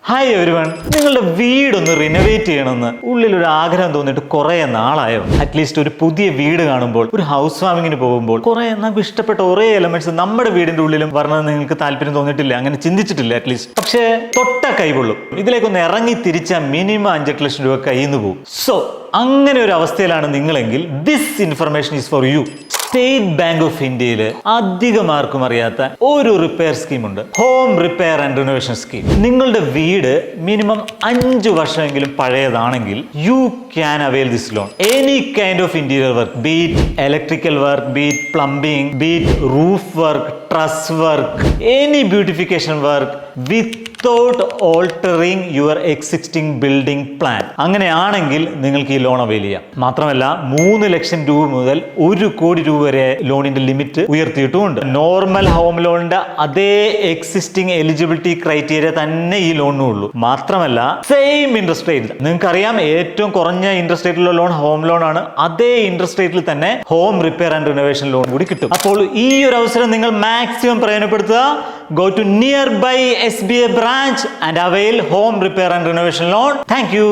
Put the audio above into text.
Hi everyone, നിങ്ങളുടെ വീടൊന്ന് renovate ചെയ്യണമെന്ന് ഉള്ളിലൊരു ആഗ്രഹം തോന്നിയിട്ട് കുറേ നാളായോ? അറ്റ്ലീസ്റ്റ് ഒരു പുതിയ വീട് കാണുമ്പോൾ, ഒരു ഹൗസ് വാമിങ്ങിന് പോകുമ്പോൾ കുറേ നമുക്ക് ഇഷ്ടപ്പെട്ട കുറേ എലമെന്റ്സ് നമ്മുടെ വീടിന്റെ ഉള്ളിലും വരണമെന്ന് നിങ്ങൾക്ക് താല്പര്യം തോന്നിയിട്ടില്ല? അങ്ങനെ ചിന്തിച്ചിട്ടില്ല അറ്റ്ലീസ്റ്റ്? പക്ഷേ തൊട്ട കൈകൊള്ളും. ഇതിലേക്കൊന്ന് ഇറങ്ങി തിരിച്ചാൽ മിനിമം 5-8 ലക്ഷം രൂപ കയ്യിൽ നിന്ന് പോകും. സോ അങ്ങനെ ഒരു അവസ്ഥയിലാണ് നിങ്ങളെങ്കിൽ this information is for you. State bank of ഇന്ത്യയിൽ അധികം ആർക്കും അറിയാത്ത ഒരു റിപ്പയർ സ്കീമുണ്ട്, home repair and renovation scheme. നിങ്ങളുടെ വീട് മിനിമം 5 വർഷമെങ്കിലും പഴയതാണെങ്കിൽ you can avail this loan. Any kind of interior work, be it electrical work, be it plumbing, be it roof work, truss work, any beautification work without altering your existing building plan. അങ്ങനെയാണെങ്കിൽ നിങ്ങൾക്ക് ഈ loan avail ചെയ്യാം. മാത്രമല്ല 3 ലക്ഷം രൂപ മുതൽ 1 കോടി രൂപ വരെ ലോണിന്റെ ലിമിറ്റ് ഉയർത്തിയിട്ടുമുണ്ട്. നോർമൽ ഹോം ലോണിന്റെ അതേ എക്സിസ്റ്റിംഗ് എലിജിബിലിറ്റി ക്രൈറ്റീരിയ തന്നെ ഈ ലോണിനും ഉള്ളൂ. മാത്രമല്ല സെയിം ഇൻട്രസ്റ്റ് റേറ്റ്. നിങ്ങൾക്കറിയാം, ഏറ്റവും കുറഞ്ഞ ഇൻട്രസ്റ്റ് റേറ്റിലുള്ള ലോൺ ഹോം ലോൺ ആണ്. അതേ ഇൻട്രസ്റ്റ് റേറ്റിൽ തന്നെ home repair and renovation loan കൂടി കിട്ടും. അപ്പോൾ ഈ ഒരു അവസരം നിങ്ങൾ മാക്സിമം പ്രയോജനപ്പെടുത്തുക. Go to nearby SBA branch and avail home repair and renovation loan. Thank you.